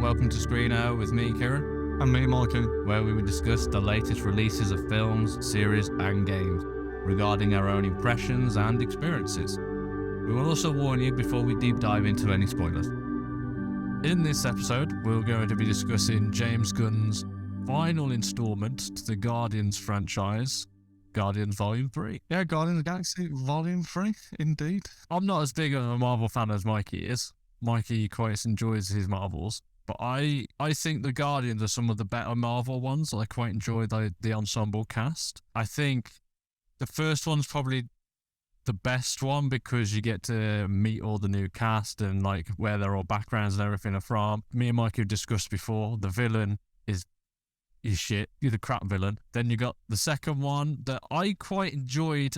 welcome to ScreenHour with me, Kieran, And me, Mikey. where we will discuss the latest releases of films, series, and games regarding our own impressions and experiences. We will also warn you before we deep dive into any spoilers. In this episode, we're going to be discussing James Gunn's final installment to the Guardians franchise, Guardians Volume 3. Yeah, Guardians of the Galaxy Volume 3, indeed. I'm not as big of a Marvel fan as Mikey is. Mikey quite enjoys his Marvels, but I think the Guardians are some of the better Marvel ones. I quite enjoy the ensemble cast. I think the first one's probably the best one because you get to meet all the new cast and like where their all backgrounds and everything are from. Me and Mikey have discussed before, the villain is shit. You're the crap villain. Then you got the second one that I quite enjoyed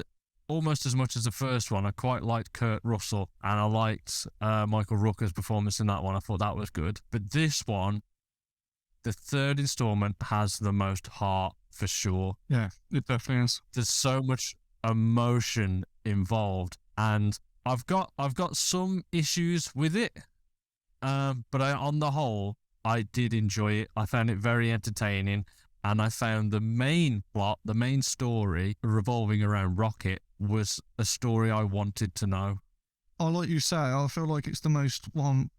almost as much as the first one. I quite liked Kurt Russell and I liked Michael Rooker's performance in that one. I thought that was good. But this one, the third installment, has the most heart for sure. Yeah, it definitely is. There's so much emotion involved and I've got some issues with it. But on the whole, I did enjoy it. I found it very entertaining. And I found the main plot, the main story revolving around Rocket was a story I wanted to know. Like you say, I feel like it's the most one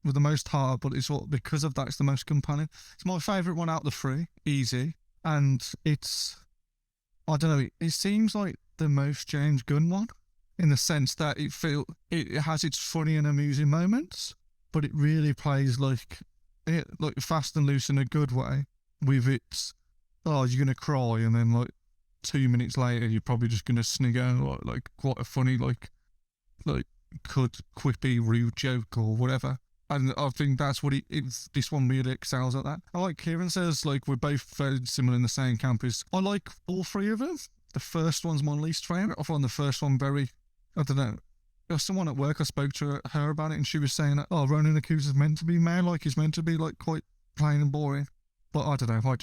with the most heart, but because of that, it's the most compelling. It's my favourite one out of the three, easy. And it's, I don't know, it seems like the most James Gunn one in the sense that it has its funny and amusing moments, but it really plays like fast and loose in a good way. With its, you're going to cry, and then like 2 minutes later, you're probably just going to snigger like quite a funny, quippy, rude joke or whatever. And I think that's what this one really excels at that. I like Kieran says, like, we're both very similar in the same camp. I like all three of them. The first one's my least favourite. I find the first one very, I don't know. There's someone at work, I spoke to her about it, and she was saying that, Ronan Accuser is meant to be male, like he's meant to be like quite plain and boring. But I don't know,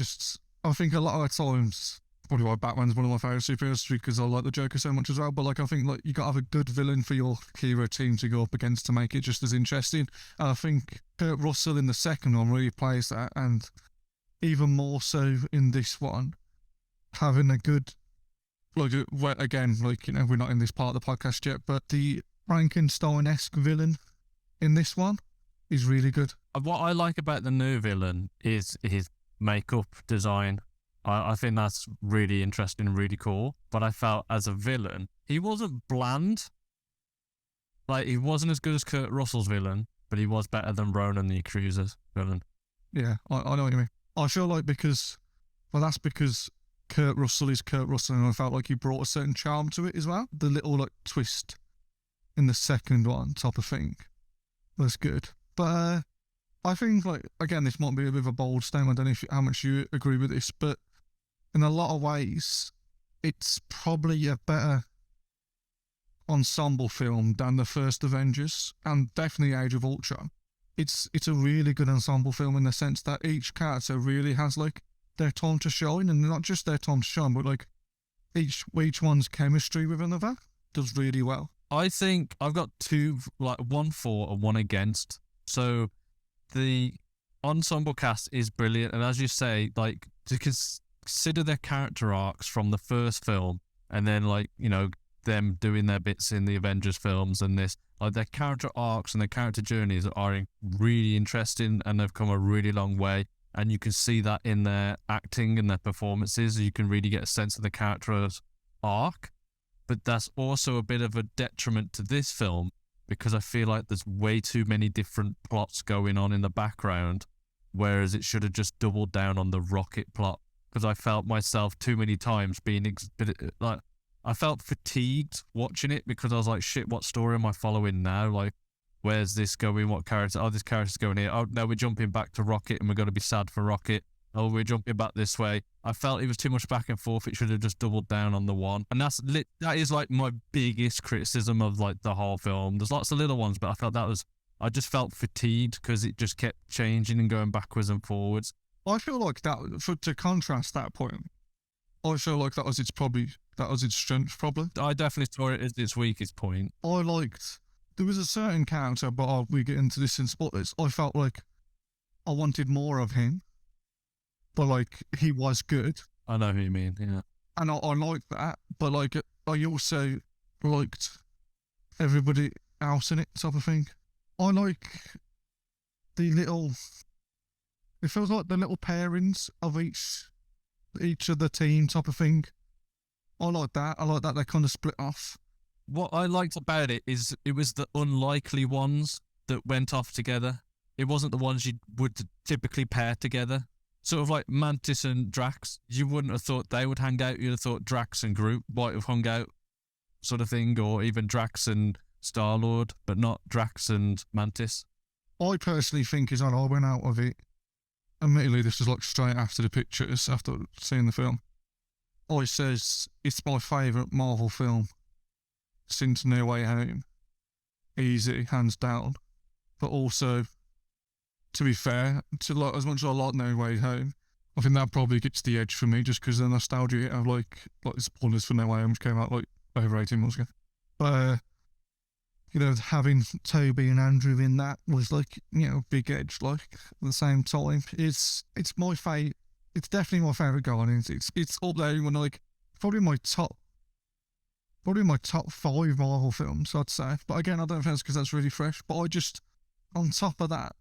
I think a lot of times, probably why Batman's one of my favourite superheroes because I like the Joker so much as well, but like I think like you got to have a good villain for your hero team to go up against to make it just as interesting. And I think Kurt Russell in the second one really plays that, and even more so in this one, having a good, again, we're not in this part of the podcast yet, but the Frankenstein-esque villain in this one is really good. What I like about the new villain is his makeup design. I think that's really interesting and really cool. But I felt as a villain, he wasn't bland. Like, he wasn't as good as Kurt Russell's villain, but he was better than Ronan the Accuser's villain. Yeah, I know what you mean. I feel like that's because Kurt Russell is Kurt Russell, and I felt like he brought a certain charm to it as well. The little twist in the second one type of thing was good. But I think, again, this might be a bit of a bold statement. I don't know how much you agree with this, but in a lot of ways, it's probably a better ensemble film than the first Avengers, and definitely Age of Ultron. It's a really good ensemble film in the sense that each character really has, their time to shine, and not just their time to shine, but, each one's chemistry with another does really well. I think I've got two, one for and one against. So the ensemble cast is brilliant, and as you say, to consider their character arcs from the first film, and then them doing their bits in the Avengers films, and this, their character arcs and their character journeys are really interesting, and they've come a really long way, and you can see that in their acting and their performances. You can really get a sense of the character's arc, but that's also a bit of a detriment to this film, because I feel like there's way too many different plots going on in the background, whereas it should have just doubled down on the Rocket plot. Because I felt myself too many times I felt fatigued watching it, because I was like, shit, what story am I following now? Where's this going? What character? Oh, this character's going here. Oh, no, we're jumping back to Rocket and we're going to be sad for Rocket. Oh, we're jumping back this way. I felt it was too much back and forth. It should have just doubled down on the one. And that is my biggest criticism of the whole film. There's lots of little ones, but I felt I just felt fatigued because it just kept changing and going backwards and forwards. I feel like to contrast that point, I feel like that was its strength probably. I definitely saw it as its weakest point. There was a certain character, but we get into this in spoilers. I felt like I wanted more of him, but like he was good, I know who you mean. Yeah. and I liked that. But like I also liked everybody else in it, type of thing. I like the little. It feels like the little pairings of each of the team, type of thing. I like that. I like that they kind of split off. What I liked about it is it was the unlikely ones that went off together. It wasn't the ones you would typically pair together. Sort of like Mantis and Drax. You wouldn't have thought they would hang out. You'd have thought Drax and Groot might have hung out, sort of thing, or even Drax and Star-Lord, but not Drax and Mantis. I personally think is that I went out of it. Admittedly, this was like straight after the pictures, after seeing the film. I says it's my favourite Marvel film since No Way Home. Easy, hands down. But also, to be fair, like, as much as I like No Way Home, I think that probably gets the edge for me just because of the nostalgia of like spoilers for No Way Home, which came out like over 18 months ago. But having Toby and Andrew in that was like, big edge. Like at the same time, it's my favourite. It's definitely my favourite Guardians. It's up there when like probably my top 5 Marvel films, I'd say. But again, I don't think it's because that's really fresh. But I just, on top of that,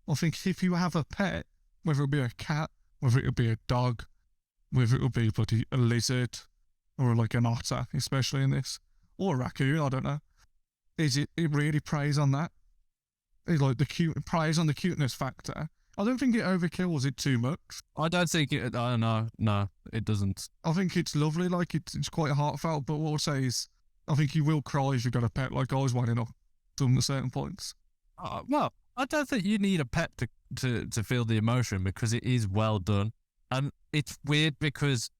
I think if you have a pet, whether it be a cat, whether it be a dog, whether it be bloody a lizard, or like an otter, especially in this, or a raccoon, I don't know, it really preys on that. It's like preys on the cuteness factor. I don't think it overkills it too much. I don't think it. No, it doesn't. I think it's lovely. Like it's quite heartfelt. But what I'll say is, I think you will cry if you've got a pet. Like I was winding up from certain points. Well, I don't think you need a pet to feel the emotion because it is well done, and it's weird because,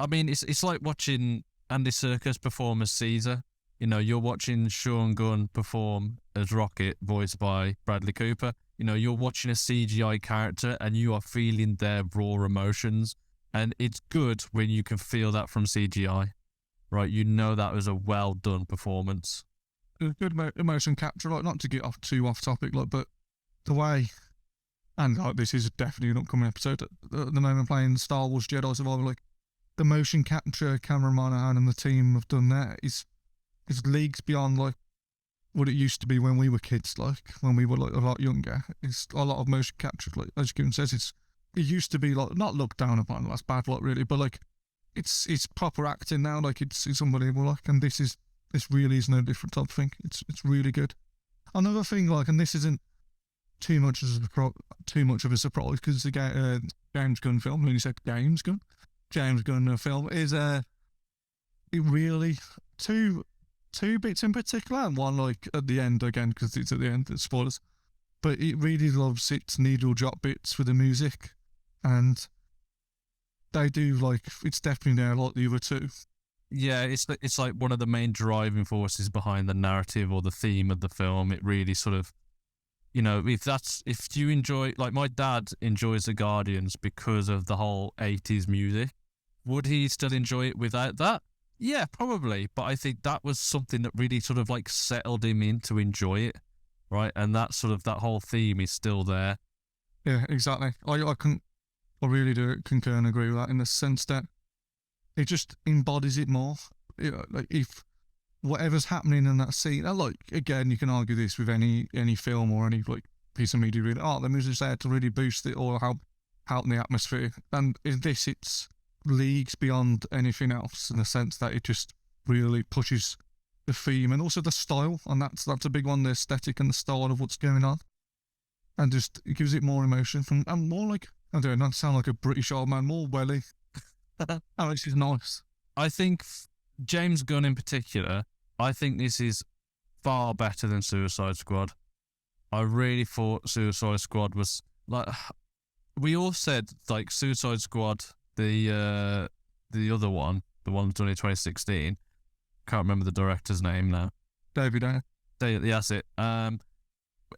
I mean, it's like watching Andy Serkis perform as Caesar. You're watching Sean Gunn perform as Rocket, voiced by Bradley Cooper. You're watching a CGI character and you are feeling their raw emotions. And it's good when you can feel that from CGI, right? That was a well done performance. Good emotion capture, like not to get too off topic, like, but the way, and like this is definitely an upcoming episode at the moment playing Star Wars Jedi Survivor, like the motion capture Cameron Monaghan and the team have done there is leagues beyond like what it used to be when we were kids, like when we were like a lot younger. It's a lot of motion capture, like as Kieran says, it used to be like not looked down upon, that's bad luck really, but like it's proper acting now, like it's unbelievable, like, and this really is no different type of thing. It's really good. Another thing, like, and this isn't too much of a surprise because it's a James Gunn film. When you said James Gunn film is it really two bits in particular, and one like at the end again because it's at the end, it's spoilers, but it really loves its needle drop bits for the music, and they do, like, it's definitely there like the other two. Yeah, it's like one of the main driving forces behind the narrative or the theme of the film. It really sort of, if you enjoy, like my dad enjoys the Guardians because of the whole 80s music. Would he still enjoy it without that? Yeah, probably. But I think that was something that really sort of like settled him in to enjoy it, right? And that whole theme is still there. Yeah, exactly. I really do concur and agree with that in the sense that it just embodies it more. Like if whatever's happening in that scene, and like again, you can argue this with any film or any like piece of media. Really, the music's there to really boost it or help the atmosphere. And in this, it's leagues beyond anything else in the sense that it just really pushes the theme and also the style, and that's a big one, the aesthetic and the style of what's going on, and just it gives it more emotion and more like, I don't know, not sound like a British old man, more welly. Which is nice. I think James Gunn in particular, I think this is far better than Suicide Squad. I really thought Suicide Squad was like, we all said like Suicide Squad, the other one, the one done in 2016. Can't remember the director's name now. David Ayer. That's it.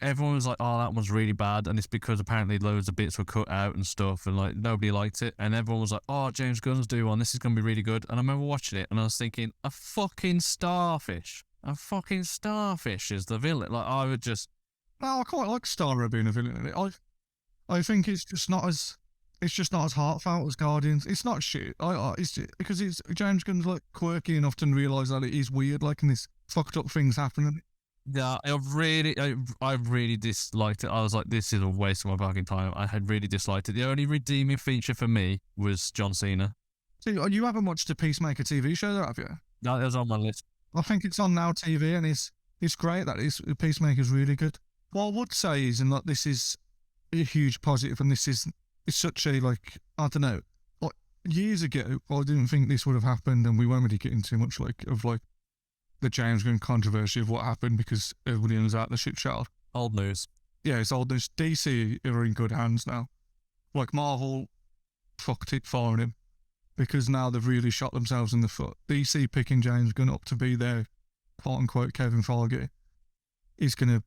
Everyone was like, oh, that one's really bad, and it's because apparently loads of bits were cut out and stuff, and like nobody liked it, and everyone was like, oh, James Gunn's doing one, this is going to be really good. And I remember watching it and I was thinking, a fucking starfish is the villain. Like I would just... No, I quite like Starro being a villain in it. I think it's just not as heartfelt as Guardians. It's not shit. It's because it's James Gunn's like quirky enough to realise that it is weird, like, and this fucked up things happening. Yeah, I really disliked it. I was like, this is a waste of my fucking time. I had really disliked it. The only redeeming feature for me was John Cena. See, you haven't watched the Peacemaker TV show, though, have you? That was on my list. I think it's on Now TV, and it's great. That is, Peacemaker's really good. What I would say is, and like, this is a huge positive, and it's such a, like, I don't know, like, years ago, I didn't think this would have happened, and we won't really get into too much of the James Gunn controversy of what happened because everybody knows out the shit show. Old news. Yeah, it's old news. DC are in good hands now. Like, Marvel fucked it for him because now they've really shot themselves in the foot. DC picking James Gunn up to be their quote-unquote Kevin Feige it's gonna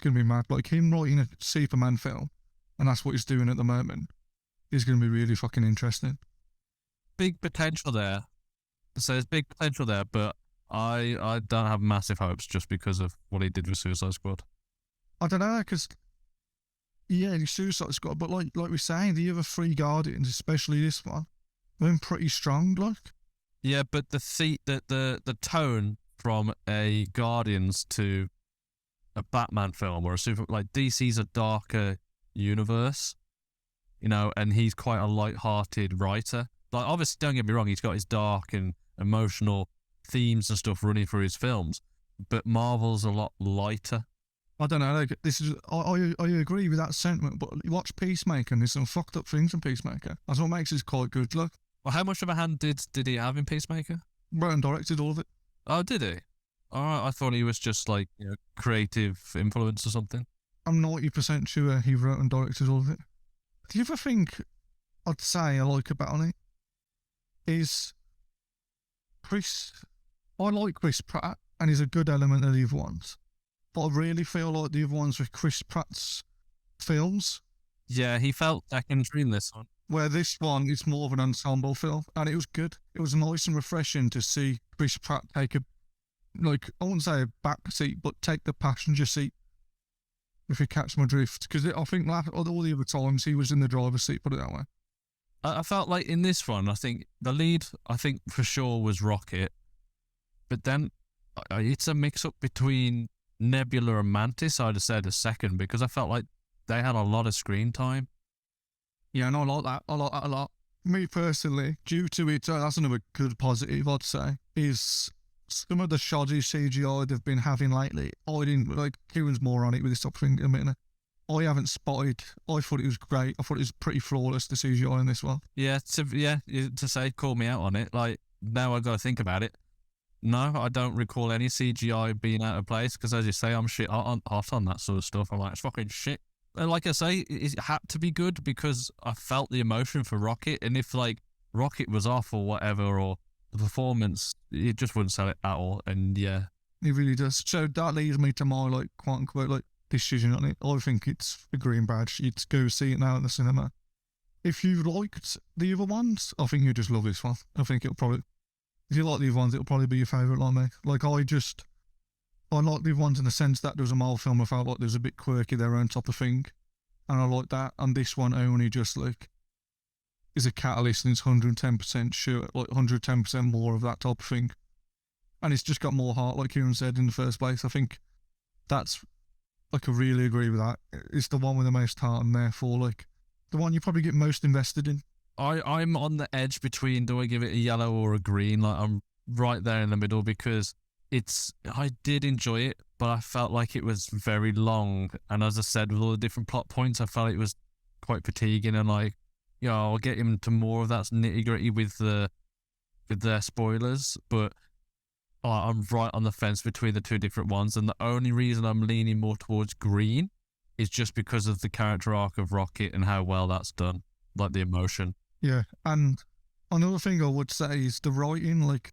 be mad. Like, him writing a Superman film, and that's what he's doing at the moment, is gonna be really fucking interesting. Big potential there. So there's big potential there, but I don't have massive hopes just because of what he did with Suicide Squad. I don't know, because yeah, the Suicide Squad, but like we're saying, the other three Guardians, especially this one, they've been pretty strong, like. Yeah, but the tone from a Guardians to a Batman film or a super, like, DC's a darker universe, you know, and he's quite a light-hearted writer. Like, obviously, don't get me wrong, he's got his dark and emotional themes and stuff running through his films, but Marvel's a lot lighter. I don't know, like, this is, I agree with that sentiment, but you watch Peacemaker and there's some fucked up things in Peacemaker. That's what makes it quite good, look. Well, how much of a hand did he have in Peacemaker? Wrote and directed all of it. Oh, did he? Alright, I thought he was just, like, you know, creative influence or something. I'm 90% sure he wrote and directed all of it. The other thing I'd say I like about it is I like Chris Pratt, and he's a good element of the other ones. But I really feel like the other ones with Chris Pratt's films. Yeah, he felt secondary in this one. Where this one is more of an ensemble film, and it was good. It was nice and refreshing to see Chris Pratt take I wouldn't say a back seat, but take the passenger seat, if you catch my drift. Because I think all the other times he was in the driver's seat, put it that way. I felt like in this one, I think the lead, for sure was Rocket, but then it's a mix-up between Nebula and Mantis, I'd have said a second, because I felt like they had a lot of screen time. Yeah, and I like that. I like that a lot. Me personally, due to it, that's another good positive, I'd say, is some of the shoddy CGI they've been having lately. I didn't, like, Kieran's more on it with this type of thing in a minute. I haven't spotted. I thought it was great. I thought it was pretty flawless, the CGI in this one. Yeah, to say, call me out on it. Like, now I've got to think about it. No, I don't recall any CGI being out of place, because as you say, I'm shit hot on that sort of stuff. I'm like, it's fucking shit. And like I say, it had to be good because I felt the emotion for Rocket, and if, like, Rocket was off or whatever, or the performance, it just wouldn't sell it at all. And yeah. It really does. So that leads me to my, like, quote unquote, like, decision on it. I think it's a green badge. You'd go see it now at the cinema. If you liked the other ones, I think you just love this one. I think it'll probably, if you like the other ones, it'll probably be your favourite, like me. Like, I like the other ones in the sense that there was a Marvel film I felt like there was a bit quirky their own type of thing, and I like that. And this one only just, like, is a catalyst, and it's 110% sure, like 110% more of that type of thing. And it's just got more heart, like Kieran said in the first place. I think that's, like, I really agree with that. It's the one with the most heart, and therefore, like, the one you probably get most invested in. I'm on the edge between, do I give it a yellow or a green? Like, I'm right there in the middle, because I did enjoy it, but I felt like it was very long. And as I said, with all the different plot points, I felt it was quite fatiguing, and, like, you know, I'll get into more of that nitty gritty with their spoilers, but I'm right on the fence between the two different ones. And the only reason I'm leaning more towards green is just because of the character arc of Rocket and how well that's done, like the emotion. Yeah, and another thing I would say is the writing. Like,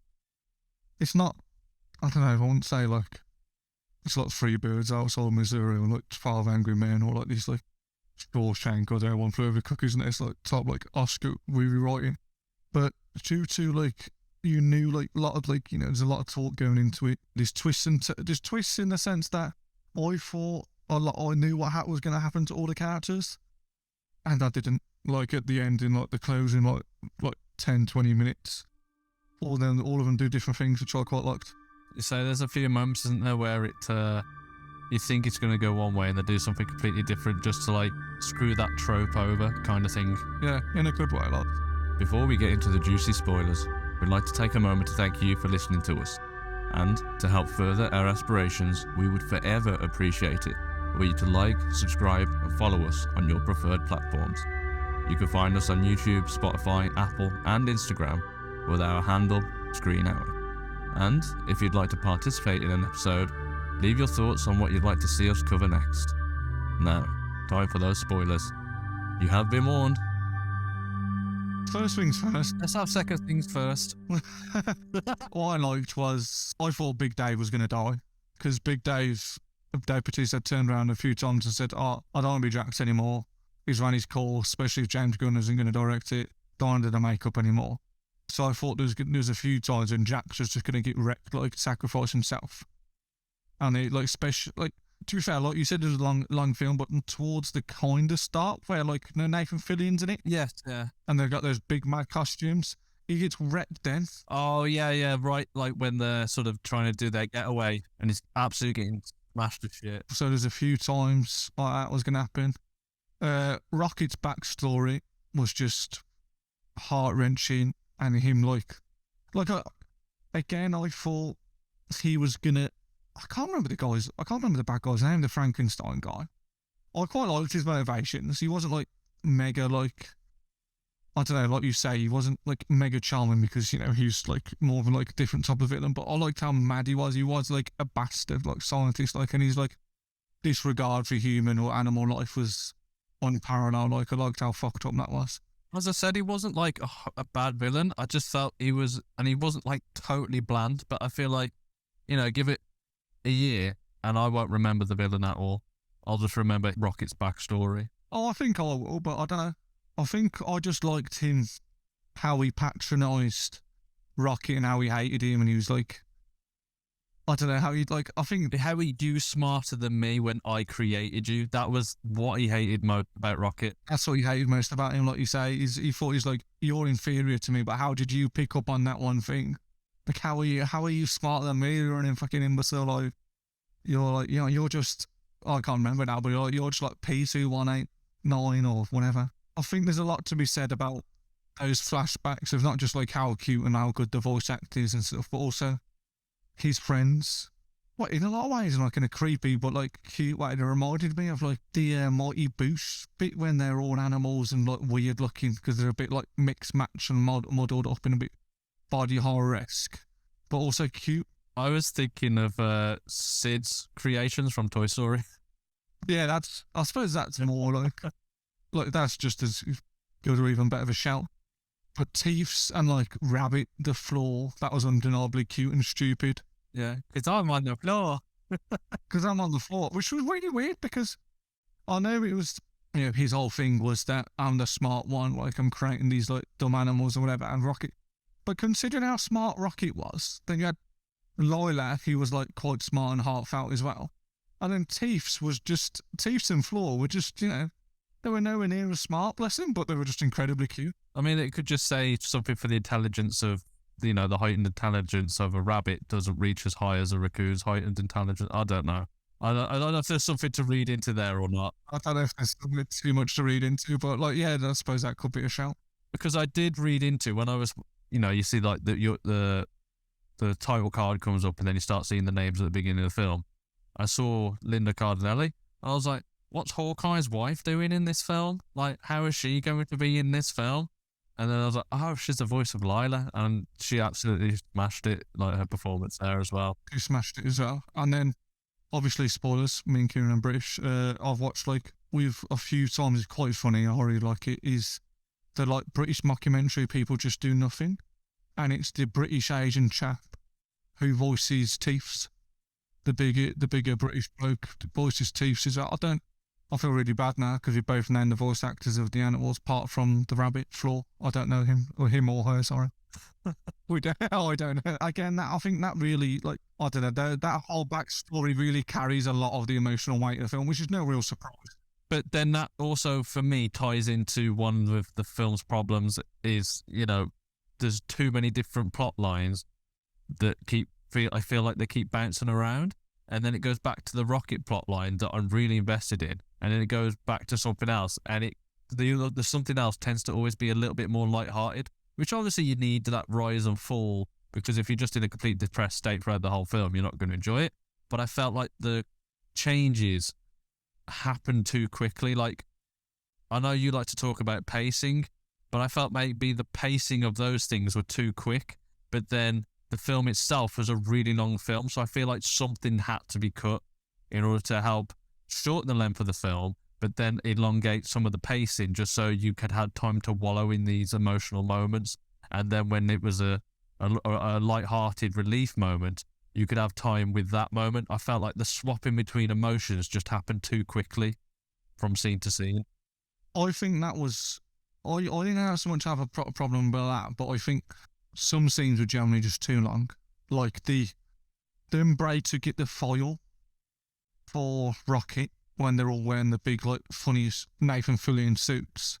it's not, I don't know, I wouldn't say, like, it's like Three Birds Outside Missouri, or like 12 Angry Men, or like these, like, Shawshank, or there One Flew Over the Cuckoo's Nest, like top, like, Oscar movie writing. But due to, like, you knew, like, a lot of, like, you know, there's a lot of talk going into it. There's twists in the sense that I thought I knew what was going to happen to all the characters. and I didn't. Like at the end, in like the closing, like 10, 20 minutes, all of them do different things, which I quite liked. So there's a few moments, isn't there, where you think it's going to go one way and they do something completely different just to like screw that trope over kind of thing. Yeah, in a good way, like. Before we get into the juicy spoilers, we'd like to take a moment to thank you for listening to us. And to help further our aspirations, we would forever appreciate it were you to like, subscribe and follow us on your preferred platforms. You can find us on YouTube, Spotify, Apple and Instagram with our handle ScreenHour. And if you'd like to participate in an episode, leave your thoughts on what you'd like to see us cover next. Now, time for those spoilers. You have been warned. First things first. Let's have second things first. What I liked was, I thought Big Dave was going to die, because Dave Bautista had turned around a few times and said, I don't want to be Drax anymore. He's run his course, especially if James Gunn isn't going to direct it. Don't want to do the makeup anymore. So I thought there was a few times when Drax was just going to get wrecked, like sacrifice himself. And it, like, special, like, to be fair, like you said, it was a long film, but towards the kind of start where, like, Nathan Fillion's in it. Yes, yeah. And they've got those big mad costumes. He gets wrecked then. Oh, yeah, right. Like when they're sort of trying to do their getaway and he's absolutely getting smashed to shit. So there's a few times like that was going to happen. Rocket's backstory was just heart-wrenching, and him, again, I thought he was going to, I can't remember the bad guy's name, the Frankenstein guy. I quite liked his motivations. He wasn't like mega, like, I don't know, like you say, he wasn't like mega charming because, you know, he's like more of a like different type of villain, but I liked how mad he was. He was like a bastard, like scientist, like, and he's like, disregard for human or animal life was unparalleled. Like, I liked how fucked up that was. As I said, he wasn't like a bad villain. I just felt he wasn't like totally bland, but I feel like, you know, give it a year and I won't remember the villain at all. I'll just remember Rocket's backstory. Oh, I think I will, but I don't know. I think I just liked him, how he patronised Rocket and how he hated him, and he was like, I don't know, how he'd like, I think... How he do smarter than me when I created you. That was what he hated most about Rocket. That's what he hated most about him, like you say. He thought he's like, you're inferior to me, but how did you pick up on that one thing? Like, how are you smarter than me? You're an fucking imbecile. Like, you're like, you know, you're just, I can't remember now, but you're just like P2189 or whatever. I think there's a lot to be said about those flashbacks of not just like how cute and how good the voice act is and stuff, but also his friends. What, in a lot of ways, like in a creepy but like cute way, it reminded me of like the Mighty Boosh bit when they're all animals and like weird looking because they're a bit like mixed match and muddled up in a bit body horror-esque, but also cute. I was thinking of Sid's creations from Toy Story. Yeah, I suppose that's more like that's just as good or even better of a shout. But Teefs and like Rabbit the floor, that was undeniably cute and stupid. Yeah, because I'm on the floor. Because I'm on the floor, which was really weird because I know it was, you know, his whole thing was that I'm the smart one, like I'm creating these like dumb animals or whatever, and Rocket. But considering how smart Rocket was, then you had Lilac, who was like quite smart and heartfelt as well. And then Teefs and Floor were just, you know, they were nowhere near as smart, bless them, but they were just incredibly cute. I mean, it could just say something for the intelligence of, you know, the heightened intelligence of a rabbit doesn't reach as high as a raccoon's heightened intelligence. I don't know. I don't know if there's something to read into there or not. I don't know if there's too much to read into, but like, yeah, I suppose that could be a shout. Because I did read into when I was, you know, you see like the title card comes up and then you start seeing the names at the beginning of the film. I saw Linda Cardinelli. I was like, what's Hawkeye's wife doing in this film? Like, how is she going to be in this film? And then I was like, oh, she's the voice of Lila. And she absolutely smashed it, like her performance there as well. She smashed it as well. And then, obviously, spoilers, me and Kieran and British, I've watched, like, with a few times, it's quite funny, I really like it, is the, like, British mockumentary People Just Do Nothing. And it's the British Asian chap who voices Teefs. The bigger British bloke voices Teefs as well. I feel really bad now because we both named the voice actors of the animals, apart from the rabbit, Floor. I don't know him or her, sorry. We don't. Oh, I don't know. Again, I think that really, like, I don't know, that whole backstory really carries a lot of the emotional weight of the film, which is no real surprise. But then that also, for me, ties into one of the film's problems is, there's too many different plot lines that I feel like they keep bouncing around. And then it goes back to the rocket plot line that I'm really invested in. And then it goes back to something else. And the something else tends to always be a little bit more lighthearted, which obviously you need that rise and fall, because if you're just in a complete depressed state throughout the whole film, you're not going to enjoy it. But I felt like the changes happened too quickly. Like, I know you like to talk about pacing, but I felt maybe the pacing of those things were too quick. But then the film itself was a really long film, so I feel like something had to be cut in order to help shorten the length of the film, but then elongate some of the pacing just so you could have time to wallow in these emotional moments. And then when it was a light-hearted relief moment, you could have time with that moment. I felt like the swapping between emotions just happened too quickly from scene to scene. I think that was... I didn't have so much have a problem with that, but I think some scenes were generally just too long. Like the embrace to get the foil for Rocket when they're all wearing the big, like, funniest Nathan Fillion suits.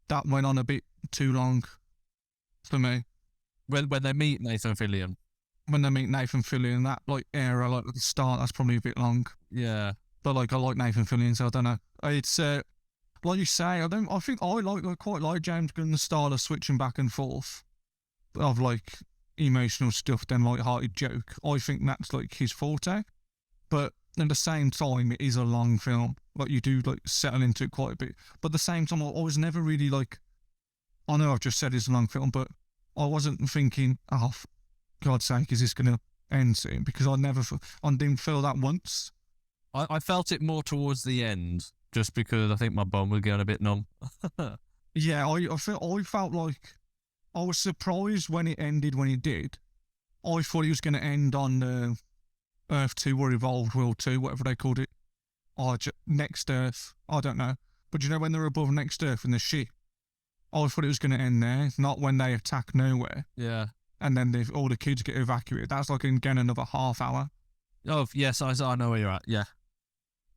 That went on a bit too long for me. When they meet Nathan Fillion. When they meet Nathan Fillion, that, like, era, like, at the start, that's probably a bit long. Yeah. But, like, I like Nathan Fillion, so I don't know. It's, like you say, I quite like James Gunn's style of switching back and forth of, like, emotional stuff, then light-hearted joke. I think that's, like, his forte. But at the same time, it is a long film. Like, you do, like, settle into it quite a bit. But at the same time, I was never really, like... I know I've just said it's a long film, but I wasn't thinking, oh, for God's sake, is this going to end soon? Because I didn't feel that once. I felt it more towards the end, just because I think my bum was getting a bit numb. Yeah, I felt like... I was surprised when it ended when it did. I thought it was going to end on Earth 2 or Evolved World 2, whatever they called it. Or Next Earth, I don't know. But you know when they're above Next Earth in the ship? I thought it was going to end there, not when they attack nowhere. Yeah. And then all the kids get evacuated. That's like, again, another half hour. Oh, yes, I know where you're at, yeah.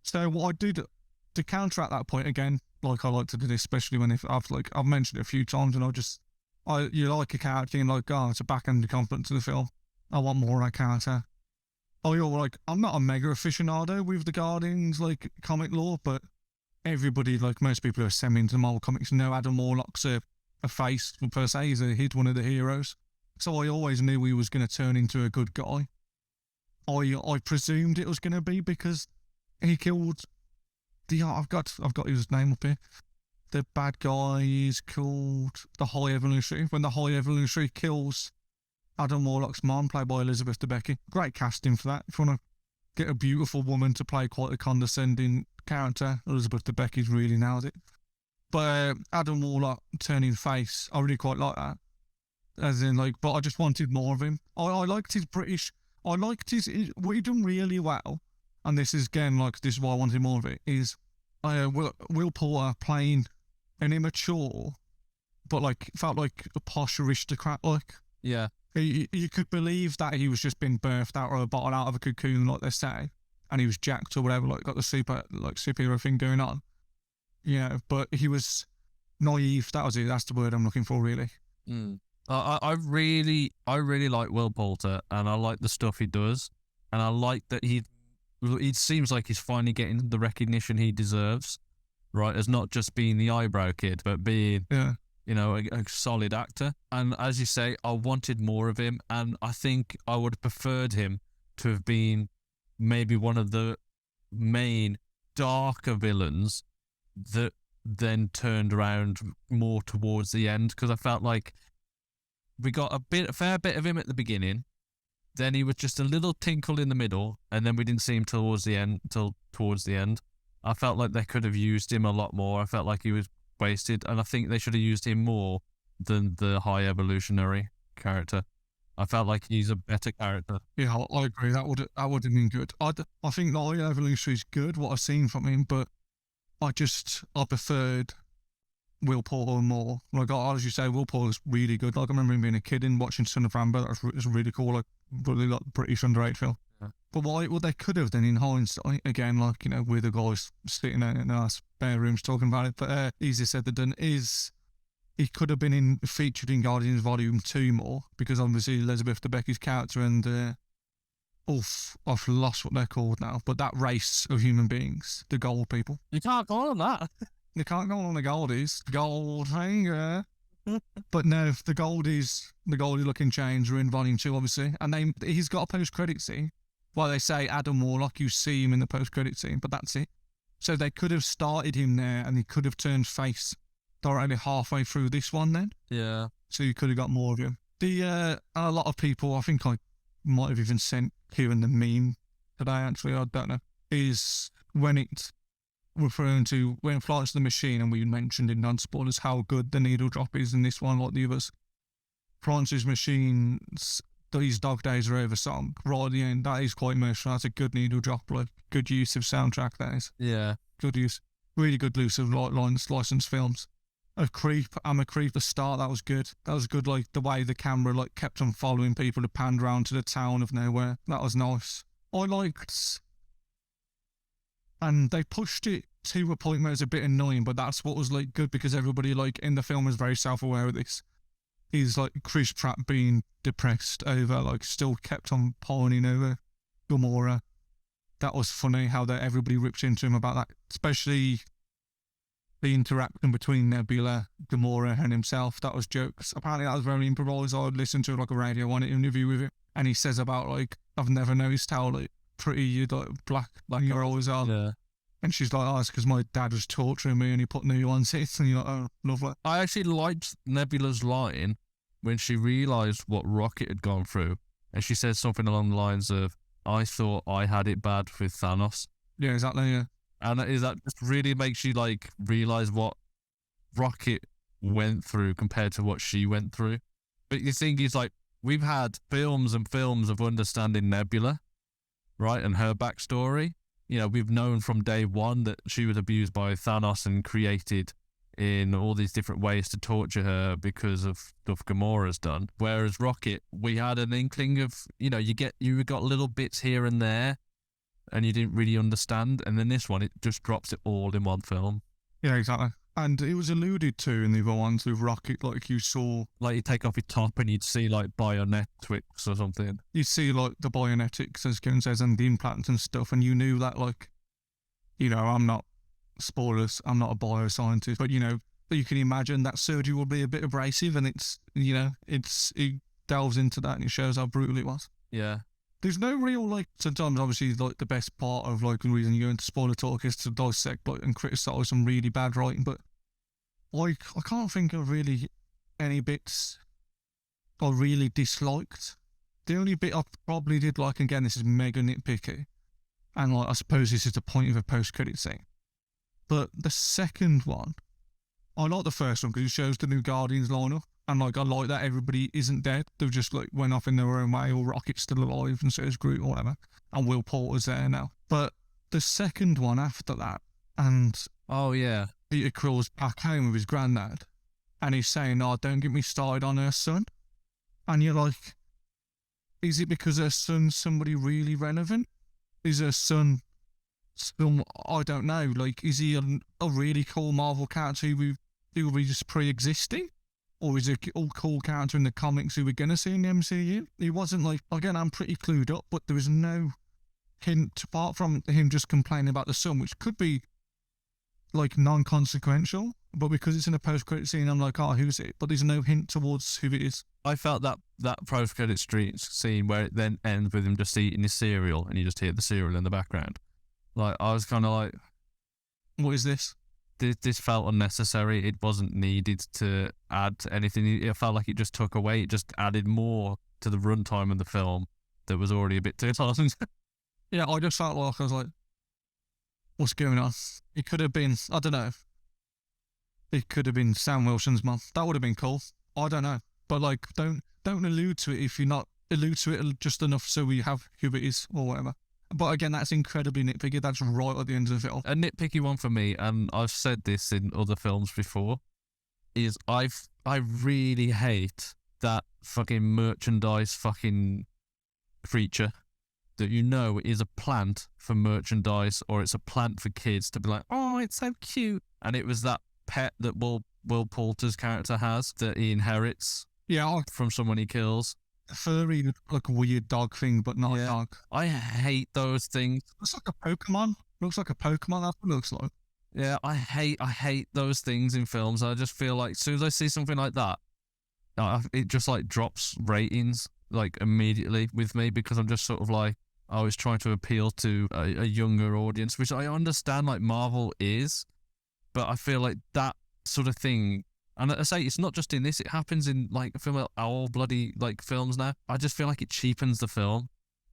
So what I did to counteract that point, again, like I like to do this, especially when I've mentioned it a few times, and you like a character and like, oh, it's a back-end compliment to the film. I want more of that character. I'm not a mega aficionado with the Guardians, like, comic lore, but everybody, like most people who are semi into Marvel comics, know Adam Warlock's a face, per se. He's one of the heroes. So I always knew he was going to turn into a good guy. I presumed it was going to be because he killed I've got his name up here. The bad guy is called the High Evolutionary. When the High Evolutionary kills Adam Warlock's mom, played by Elizabeth Debicki. Great casting for that. If you want to get a beautiful woman to play quite a condescending character, Elizabeth Debicki's really nailed it. But Adam Warlock turning face, I really quite like that. As in, like, but I just wanted more of him. I liked his British. I liked what he done really well. And this is, again, like, this is why I wanted more of it, is Will Porter playing an immature, but, like, felt like a posh aristocrat, like. Yeah. You could believe that he was just being birthed out of a bottle, out of a cocoon, like they say, and he was jacked or whatever, like, got the superhero thing going on. Yeah, but he was naive. That was it. That's the word I'm looking for, really. Mm. I really like Will Poulter, and I like the stuff he does, and I like that it seems like he's finally getting the recognition he deserves, right? As not just being the eyebrow kid, but being, a solid actor. And as you say, I wanted more of him, and I think I would have preferred him to have been maybe one of the main darker villains that then turned around more towards the end, because I felt like we got a fair bit of him at the beginning, then he was just a little tinkle in the middle, and then we didn't see him towards the end. I felt like they could have used him a lot more. I felt like he was wasted, and I think they should have used him more than the High Evolutionary character. I felt like he's a better character. Yeah, I agree. That would have been good. I think the High Evolutionary is good, what I've seen from him, but I preferred Will Porter more. Like, as you say, Will Porter's really good. Like, I remember him being a kid and watching Son of Rambo. That was really cool. Like, really like British underrated film. Yeah. But what they could have done in hindsight, again, like, you know, we're the guys sitting in our spare rooms talking about it, but easier said than done, is he could have been featured in Guardians Volume 2 more, because obviously Elizabeth Debicki's character and, I've lost what they're called now, but that race of human beings, the gold people. You can't call them that. They can't go on the Goldies. Goldfinger. But no, the Goldie looking chains are in Volume 2, obviously. And he's got a post-credit scene. Well, they say Adam Warlock, you see him in the post-credit scene, but that's it. So they could have started him there and he could have turned face directly halfway through this one then. Yeah. So you could have got more of him. A lot of people, I think I might have even sent Kieran the meme today, actually, I don't know, is when it's referring to when Florence the Machine, and we mentioned in non-spoilers how good the needle drop is in this one, like the others. Florence's Machine's These Dog Days Are Over song, right at the end, that is quite emotional. That's a good needle drop, like good use of soundtrack, that is. Yeah. Good use. Really good use of licensed films. I'm a Creep, the start, that was good. That was good, like the way the camera like kept on following people to pan round to the town of nowhere. That was nice. I liked, and they pushed it to a point where it's a bit annoying, but that's what was like good, because everybody like in the film is very self-aware of this. He's like Chris Pratt being depressed over, like still kept on pining over Gamora. That was funny how everybody ripped into him about that, especially the interaction between Nebula, Gamora, and himself. That was jokes. Apparently that was very improvised. I listened to like a Radio 1 interview with him, and he says about like, I've never noticed how like pretty you like black your always are. Yeah. And she's like, oh, it's because my dad was torturing me and he put new ones in. And you're like, oh, lovely. I actually liked Nebula's line when she realised what Rocket had gone through, and she said something along the lines of, I thought I had it bad with Thanos. Yeah, exactly, yeah. And that just really makes you like realise what Rocket went through compared to what she went through. But the thing is, like, we've had films and films of understanding Nebula, right, and her backstory. You know, we've known from day one that she was abused by Thanos and created in all these different ways to torture her because of stuff Gamora's done. Whereas Rocket, we had an inkling of, you know, you got little bits here and there, and you didn't really understand. And then this one, it just drops it all in one film. Yeah, exactly. And it was alluded to in the other ones with Rocket, like you saw... Like you take off your top and you'd see like bionetics or something. You see like the bionetics, as Kieran says, and the implants and stuff, and you knew that, like, you know, I'm not, spoilers, I'm not a bioscientist, but, you know, you can imagine that surgery will be a bit abrasive, and it's, you know, it delves into that and it shows how brutal it was. Yeah. There's no real, like, sometimes obviously like the best part of like the reason you go into spoiler talk is to dissect like and criticise some really bad writing, but like I can't think of really any bits I really disliked. The only bit I probably did like, again, this is mega nitpicky, and like I suppose this is the point of a post-credit scene, but the second one, I like the first one because it shows the new Guardians lineup. And like I like that everybody isn't dead. They've just like went off in their own way, or Rocket's still alive and so is Groot or whatever. And Will Porter's there now. But the second one after that, and oh yeah, Peter Quill's back home with his granddad, and he's saying, oh, don't get me started on her son. And you're like, is it because her son's somebody really relevant? Is her son some, I don't know, like, is he a really cool Marvel character who we just pre-existing? Or is it all cool character in the comics who we're going to see in the MCU? He wasn't like, again, I'm pretty clued up, but there was no hint, apart from him just complaining about the son, which could be like non-consequential, but because it's in a post-credit scene, I'm like, oh, who's it? But there's no hint towards who it is. I felt that post-credit scene where it then ends with him just eating his cereal and you just hear the cereal in the background. Like, I was kind of like, what is this? This felt unnecessary. It wasn't needed to add to anything. It felt like it just took away. It just added more to the runtime of the film that was already a bit too long. Yeah, I just felt like I was like, what's going on? It could have been, I don't know. It could have been Sam Wilson's mum. That would have been cool. I don't know. But like, don't allude to it if you're not allude to it just enough so we have who it is or whatever. But again, that's incredibly nitpicky. That's right at the end of the film. A nitpicky one for me, and I've said this in other films before, is I really hate that fucking merchandise fucking creature. that you know is a plant for merchandise or it's a plant for kids to be like, oh, it's so cute. And it was that pet that Will Poulter's character has that he inherits from someone he kills. Furry, like a weird dog thing, but not a dog. I hate those things. Looks like a Pokemon. Looks like a Pokemon. That's what it looks like. Yeah, I hate those things in films. I just feel like as soon as I see something like that, it just like drops ratings like immediately with me, because I'm just sort of like, I was trying to appeal to a younger audience, which I understand like Marvel is, but I feel like that sort of thing, and I say it's not just in this, it happens in like a film like all bloody like films now. I just feel like it cheapens the film,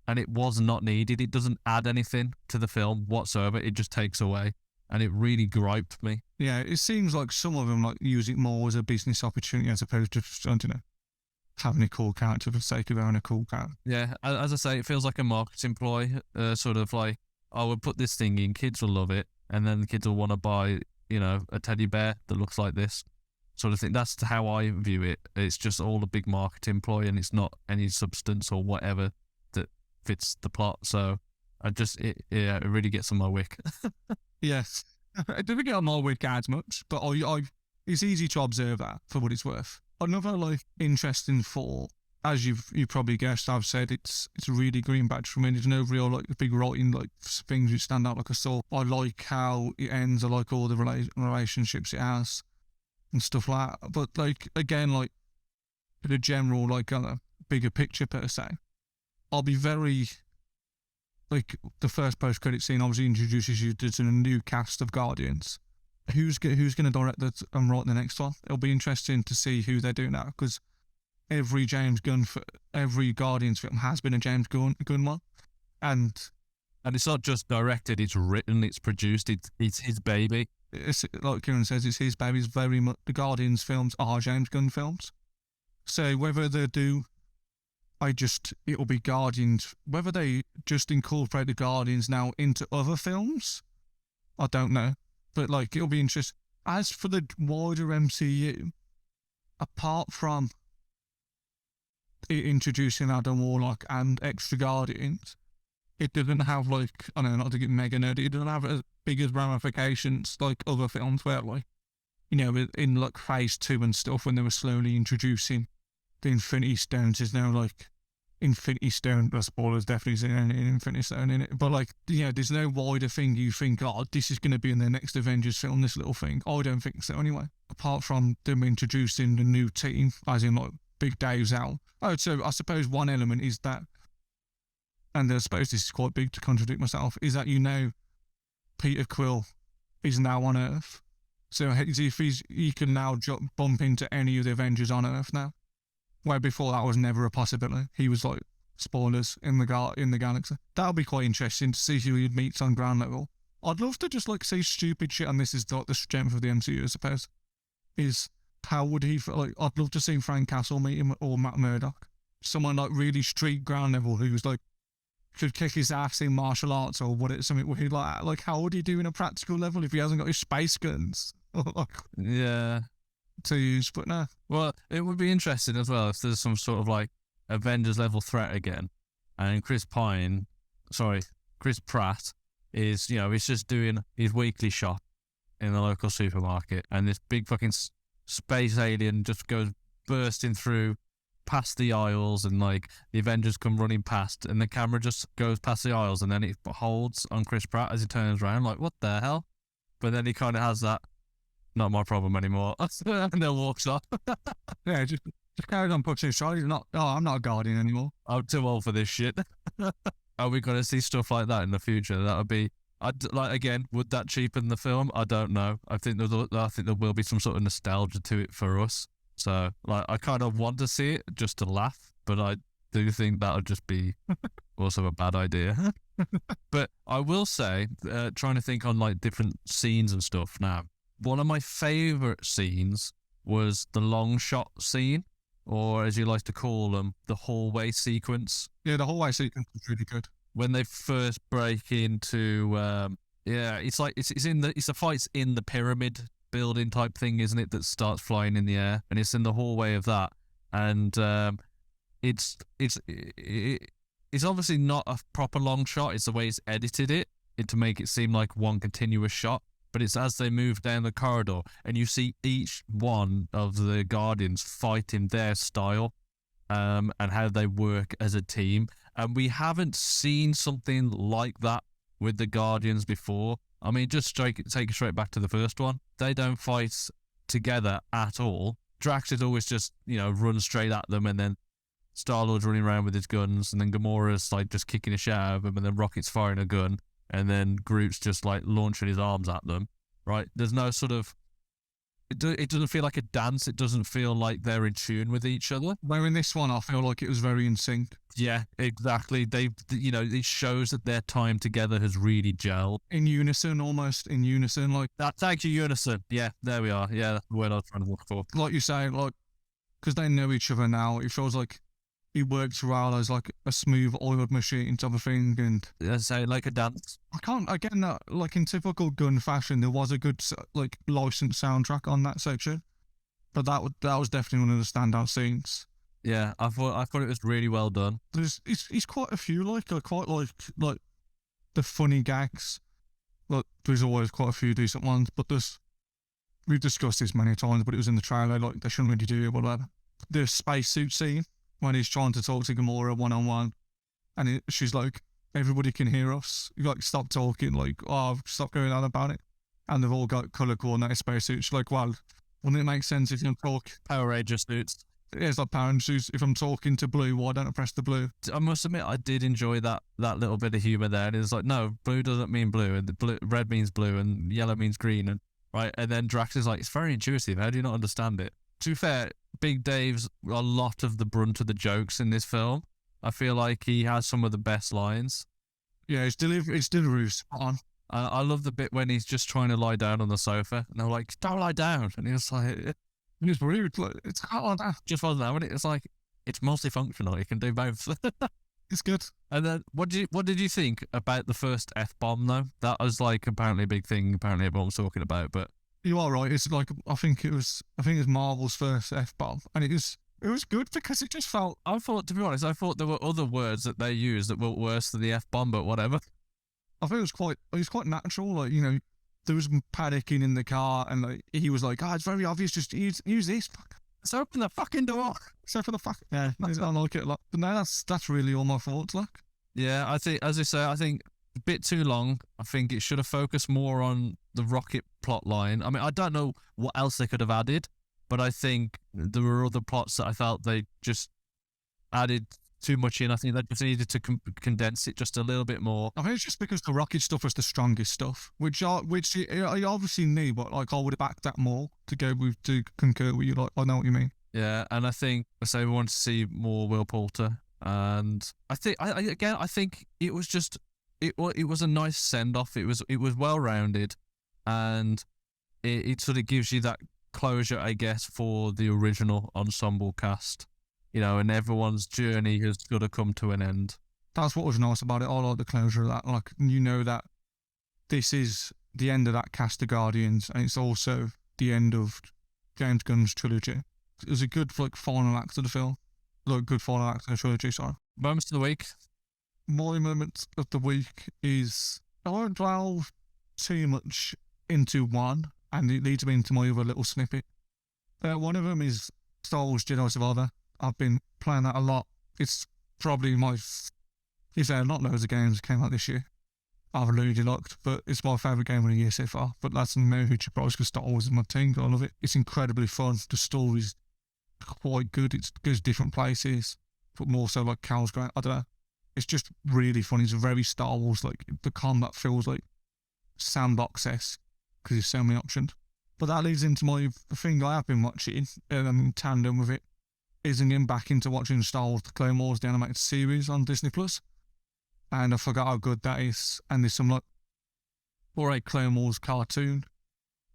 and it was not needed. It doesn't add anything to the film whatsoever. It just takes away, and it really griped me. Yeah, it seems like some of them like use it more as a business opportunity as opposed to, I don't know, having a cool character for the sake of having a cool character. Yeah, as I say, it feels like a marketing ploy, sort of like, oh, we'll put this thing in, kids will love it, and then the kids will want to buy, you know, a teddy bear that looks like this sort of thing. That's how I view it. It's just all a big marketing ploy, and it's not any substance or whatever that fits the plot. So I just, it really gets on my wick. Yes. It doesn't get on my wick as much, but it's easy to observe that for what it's worth. Another like interesting thought, as you've probably guessed, I've said it's a really green badge for me. There's no real like big writing like things that stand out like a sore. I like how it ends. I like all the relationships it has and stuff like that. But like again, like the general like bigger picture per se, I'll be very like the first post-credit scene obviously introduces you to a new cast of Guardians. Who's going to direct that and write the next one? It'll be interesting to see who they do now, because every every Guardians film has been a James Gunn one, and it's not just directed; it's written, it's produced, it's his baby. It's like Kieran says, it's his baby. It's very much the Guardians films are James Gunn films. So whether they do, it'll be Guardians. Whether they just incorporate the Guardians now into other films, I don't know. But like, it'll be interesting. As for the wider MCU, apart from it introducing Adam Warlock and extra Guardians, it doesn't have like, I don't know, not to get mega nerdy, it doesn't have as big as ramifications like other films where like, you know, in like phase 2 and stuff, when they were slowly introducing the Infinity Stones, is now like Infinity Stone, the spoilers definitely saying an Infinity Stone in it, but like, yeah, there's no wider thing you think, oh, this is going to be in the next Avengers film, this little thing. I don't think so anyway, apart from them introducing the new team, as in like Big Dave's out. Oh, so I suppose one element is that, and I suppose this is quite big to contradict myself, is that, you know, Peter Quill is now on Earth, so if he can now bump into any of the Avengers on Earth now, where before that was never a possibility. He was like, spoilers, in the galaxy. That'll be quite interesting to see who he meets on ground level. I'd love to just like see stupid shit, and this is like the strength of the MCU, I suppose, is how would he feel? Like, I'd love to see Frank Castle meet him, or Matt Murdock, someone like really street ground level who's like could kick his ass in martial arts or something weird like that. Like, how would he do in a practical level if he hasn't got his space guns? Yeah. To use, but no. Well, it would be interesting as well if there's some sort of like Avengers level threat again, and Chris Pratt is, you know, he's just doing his weekly shop in the local supermarket, and this big fucking space alien just goes bursting through past the aisles, and like the Avengers come running past, and the camera just goes past the aisles, and then it holds on Chris Pratt as he turns around, like, what the hell? But then he kind of has that, not my problem anymore, and then walks off. Yeah, just carries on pushing his shoulders. I'm not a Guardian anymore. I'm too old for this shit. Are we going to see stuff like that in the future? That would be, again, would that cheapen the film? I don't know. I think there will be some sort of nostalgia to it for us. So, like, I kind of want to see it just to laugh, but I do think that would just be also a bad idea. But I will say, trying to think on like different scenes and stuff now, one of my favourite scenes was the long shot scene, or as you like to call them, the hallway sequence. Yeah, the hallway sequence was really good. When they first break into, it's like it's the fights in the pyramid building type thing, isn't it? That starts flying in the air, and it's in the hallway of that, and it's it's obviously not a proper long shot. It's the way it's edited it to make it seem like one continuous shot. But it's as they move down the corridor and you see each one of the Guardians fighting their style, and how they work as a team. And we haven't seen something like that with the Guardians before. I mean, just take it straight back to the first one. They don't fight together at all. Drax is always just, run straight at them, and then Star-Lord's running around with his guns, and then Gamora's like just kicking a shit out of him, and then Rocket's firing a gun, and then Groot's just like launching his arms at them, right? There's no sort of... It doesn't feel like a dance. It doesn't feel like they're in tune with each other. Where in this one, I feel like it was very in sync. Yeah, exactly. It shows that their time together has really gelled. In unison, almost in unison. Like that. Thank you, unison. Yeah, there we are. Yeah, that's the word I was trying to look for. Like you say, like, because they know each other now, it feels like he works well as like a smooth oiled machine type of thing. And I say like a dance. Again, like in typical Gunn fashion, there was a good like licensed soundtrack on that section, but that was definitely one of the standout scenes. Yeah, I thought it was really well done. It's quite a few like the funny gags. Like there's always quite a few decent ones, but we've discussed this many times, but it was in the trailer. Like they shouldn't really do it, whatever. The spacesuit scene when he's trying to talk to Gamora one-on-one, and she's like, everybody can hear us. You like, stop talking, like, oh, stop going on about it. And they've all got colour coordinated spacesuits. Like, well, wouldn't it make sense if you talk... Power Ranger suits. Yeah, it's like Power Ranger suits. If I'm talking to blue, why don't I press the blue? I must admit, I did enjoy that little bit of humour there. And it's like, no, blue doesn't mean blue, and red means blue, and yellow means green, and right. And then Drax is like, it's very intuitive. How do you not understand it? To be fair, Big Dave's a lot of the brunt of the jokes in this film. I feel like he has some of the best lines. Yeah, his delivery's spot on. I love the bit when he's just trying to lie down on the sofa, and they're like, don't lie down. And he was like, it's rude. Like, it's hard like that. Just wasn't that. It's like, it's multifunctional. You can do both. It's good. And then, what did you think about the first F-bomb, though? That was like apparently a big thing. Apparently everyone was talking about, but... You are right. It's like I think it was Marvel's first F-bomb, and it was good because it just felt. To be honest, I thought there were other words that they used that were worse than the F-bomb, but whatever. I think it was quite natural. Like, there was panicking in the car, and like he was like, it's very obvious. Just use this. Let's open the fucking door. Except for the fuck. Yeah, I like it a lot. But no, that's really all my thoughts. Like. Yeah, I think, as I say, a bit too long. I think it should have focused more on the Rocket plot line. I mean, I don't know what else they could have added, but I think there were other plots that I felt they just added too much in. I think they just needed to condense it just a little bit more. I think it's just because the Rocket stuff was the strongest stuff, which I obviously knew, but like I would have backed that more to concur with you. Like, I know what you mean. Yeah, and I think we wanted to see more Will Poulter, and I think I think it was just. It was a nice send-off. It was well rounded, and it sort of gives you that closure, I guess, for the original ensemble cast, and everyone's journey has got to come to an end. That's what was nice about it. I like the closure of that. Like, that this is the end of that cast of Guardians, and it's also the end of James Gunn's trilogy. It was a good final act of the film. Good final act of the trilogy. Sorry. Moments of the week. My moment of the week is I won't delve too much into one, and it leads me into my other little snippet. One of them is Star Wars Jedi Survivor. I've been playing that a lot. It's probably not loads of games came out this year. I've really liked, but it's my favourite game of the year so far. But that's no huge surprise because Star Wars is my thing. I love it. It's incredibly fun. The story's quite good. It goes different places, but more so like Cal's great. I don't know. It's just really fun. It's very Star Wars. Like, the combat feels like sandbox-esque because there's so many options. But that leads into my thing I have been watching, in tandem with it, is getting back into watching Star Wars: The Clone Wars, the animated series on Disney+. And I forgot how good that is. And there's some, alright, Clone Wars cartoon.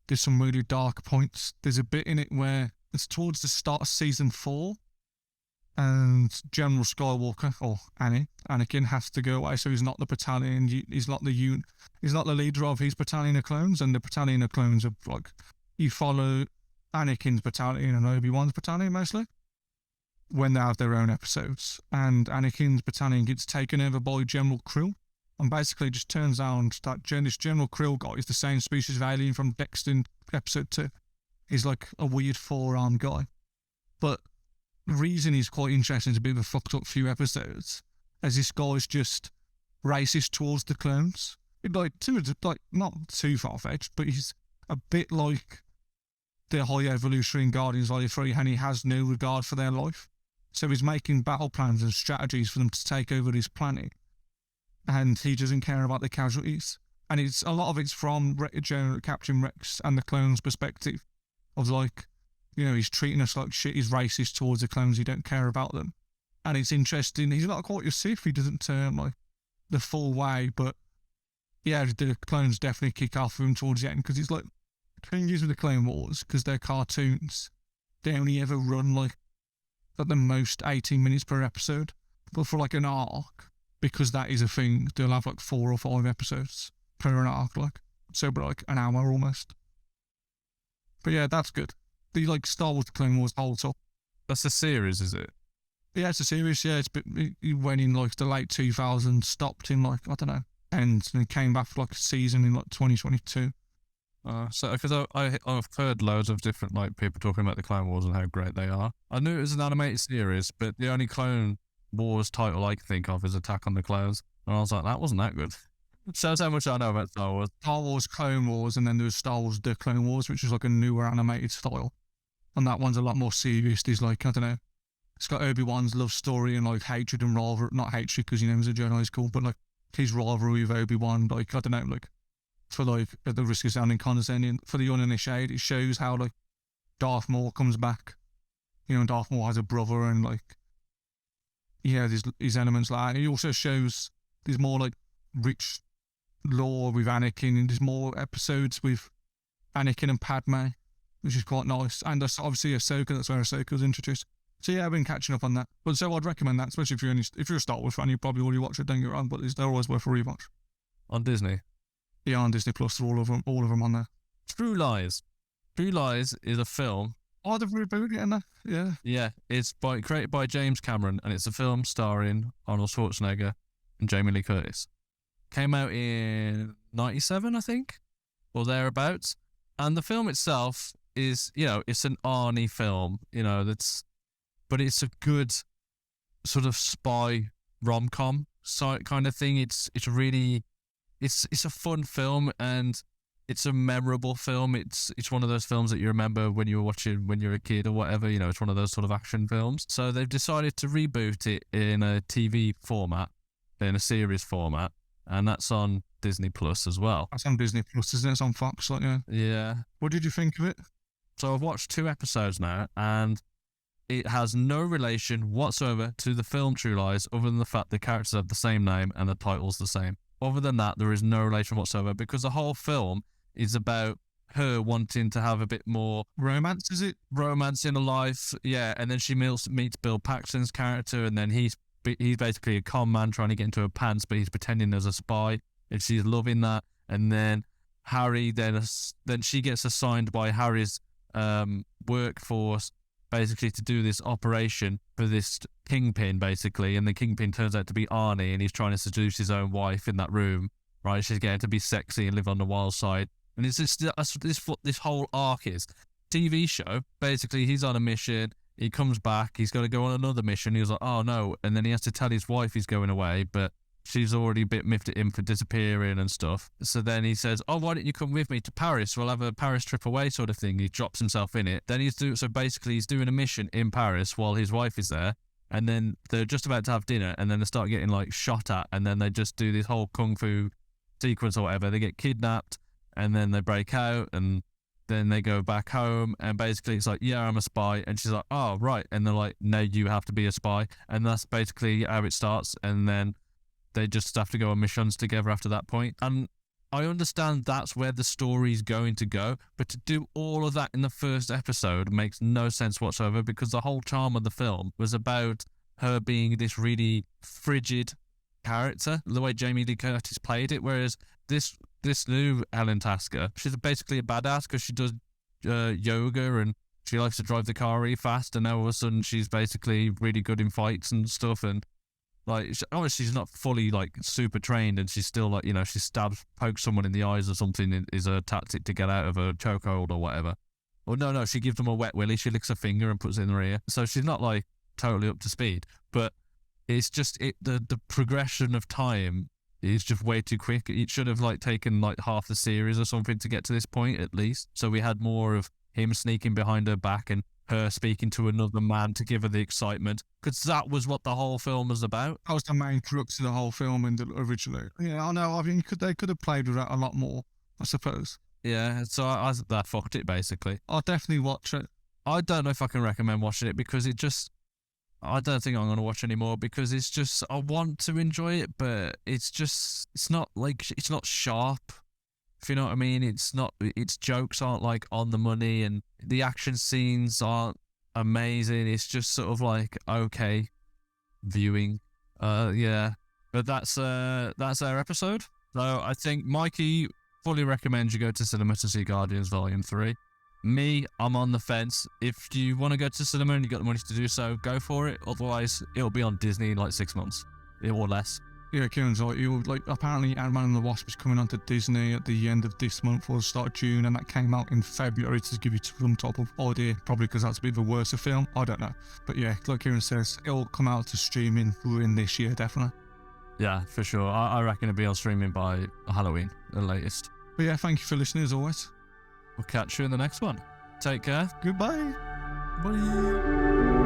There's some really dark points. There's a bit in it where it's towards the start of season 4, and General Skywalker, or Anakin, has to go away, so he's not the battalion, he's not the leader of his battalion of clones, and the battalion of clones are you follow Anakin's battalion and Obi-Wan's battalion mostly. when they have their own episodes. And Anakin's battalion gets taken over by General Krill. And basically it just turns out that this General Krill guy is the same species of alien from Dexter in episode 2. He's like a weird 4-armed guy. But the reason he's quite interesting, it's a bit of a fucked up few episodes, as this guy's just racist towards the clones. Like not too far-fetched, but he's a bit like the High Evolutionary in Guardians of the 3, and he has no regard for their life. So he's making battle plans and strategies for them to take over this planet, and he doesn't care about the casualties. And it's a lot of it's from Captain Rex and the clones' perspective, of like, you know, he's treating us like shit, he's racist towards the clones, he don't care about them. And it's interesting, he's not quite a Sith, he doesn't turn like the full way, but yeah, the clones definitely kick off with him towards the end, because it's like, the thing is with the Clone Wars, because they're cartoons, they only ever run like at the most 18 minutes per episode. But for like an arc, because that is a thing, they'll have like 4 or 5 episodes per an arc, like, so but like an hour almost. But yeah, that's good. The like Star Wars Clone Wars holds up. That's a series, is it? Yeah, it's a series. Yeah, it went in like the late 2000s, stopped in like, I don't know, and then came back for like a season in like 2022. So because I've heard loads of different like people talking about the Clone Wars and how great they are. I knew it was an animated series, but the only Clone Wars title I can think of is Attack on the Clones, and I was like, that wasn't that good. Shows how much I know about Star Wars. Star Wars Clone Wars, and then there was Star Wars The Clone Wars, which is like a newer animated style, and that one's a lot more serious. There's like, I don't know, it's got Obi-Wan's love story and like hatred and rivalry, not hatred because you know he's a Jedi, he's cool, but like his rivalry with Obi-Wan, like, I don't know, like, for like, at the risk of sounding condescending, for the uninitiated, it shows how like Darth Maul comes back. You know, Darth Maul has a brother, and like, yeah, there's these elements like that. It also shows there's more like rich lore with Anakin, and there's more episodes with Anakin and Padme, which is quite nice. And there's obviously Ahsoka, that's where Ahsoka was introduced. So yeah, I've been catching up on that. But so I'd recommend that, especially if you're a Star Wars fan, you probably already watch it, don't get wrong, but they're always worth a rewatch. On Disney? Yeah, on Disney Plus, all of them on there. True Lies. True Lies is a film. Oh, they've rebooted it, isn't it? Yeah. Yeah, it's created by James Cameron, and it's a film starring Arnold Schwarzenegger and Jamie Lee Curtis. Came out in 97, I think, or thereabouts. And the film itself is, you know, it's an Arnie film, you know, but it's a good sort of spy rom-com kind of thing. It's a fun film, and it's a memorable film. It's one of those films that you remember when you were watching when you were a kid or whatever, you know, it's one of those sort of action films. So they've decided to reboot it in a TV format, in a series format, and that's on Disney Plus as well. That's on Disney Plus, isn't it? It's on Fox, like, yeah. Yeah. What did you think of it? So I've watched 2 episodes now, and it has no relation whatsoever to the film True Lies, other than the fact the characters have the same name and the title's the same. Other than that, there is no relation whatsoever, because the whole film is about her wanting to have a bit more romance, is it? Romance in her life, yeah. And then she meets Bill Paxton's character, and then he's basically a con man trying to get into her pants, but he's pretending as a spy, and she's loving that. And then Harry, then she gets assigned by Harry's workforce, basically to do this operation for this kingpin, basically, and the kingpin turns out to be Arnie, and he's trying to seduce his own wife in that room, right? She's getting to be sexy and live on the wild side, and it's just this whole arc is TV show. Basically, he's on a mission, he comes back, he's got to go on another mission, he was like, oh no, and then he has to tell his wife he's going away, but she's already a bit miffed at him for disappearing and stuff. So then he says, oh, why don't you come with me to Paris? We'll have a Paris trip away sort of thing. He drops himself in it. Then he's doing a mission in Paris while his wife is there. And then they're just about to have dinner, and then they start getting like shot at, and then they just do this whole kung fu sequence or whatever. They get kidnapped, and then they break out, and then they go back home, and basically it's like, yeah, I'm a spy. And she's like, oh, right. And they're like, no, you have to be a spy. And that's basically how it starts. And then they just have to go on missions together after that point. And I understand that's where the story's going to go, but to do all of that in the first episode makes no sense whatsoever, because the whole charm of the film was about her being this really frigid character, the way Jamie Lee Curtis played it, whereas this new Ellen Tasker, she's basically a badass because she does yoga and she likes to drive the car really fast, and now all of a sudden she's basically really good in fights and stuff. And like, obviously she's not fully like super trained, and she's still like, she stabs, pokes someone in the eyes or something is a tactic to get out of a chokehold or whatever. Or no, she gives them a wet willy. She licks her finger and puts it in her ear. So she's not like totally up to speed, but it's just the progression of time is just way too quick. It should have like taken like half the series or something to get to this point at least. So we had more of him sneaking behind her back and her speaking to another man to give her the excitement, because that was what the whole film was about. That was the main crux of the whole film originally. Yeah, I know. I mean, they could have played with that a lot more, I suppose. Yeah, so that fucked it basically. I'll definitely watch it. I don't know if I can recommend watching it, because I don't think I'm going to watch anymore, because it's just, I want to enjoy it, but it's not sharp, if you know what I mean. Its jokes aren't like on the money, and the action scenes aren't amazing. It's just sort of like, okay, viewing. Yeah. But that's our episode. So I think Mikey fully recommends you go to cinema to see Guardians Volume 3. Me, I'm on the fence. If you want to go to cinema and you got the money to do so, go for it. Otherwise, it'll be on Disney in like 6 months or less. Yeah, Kieran's like, apparently Ant-Man and the Wasp is coming onto Disney at the end of this month or the start of June, and that came out in February, to give you some type of idea, probably because that's a bit of a worse film. I don't know. But yeah, like Kieran says, it'll come out to streaming in this year, definitely. Yeah, for sure. I reckon it'll be on streaming by Halloween, the latest. But yeah, thank you for listening as always. We'll catch you in the next one. Take care. Goodbye. Bye.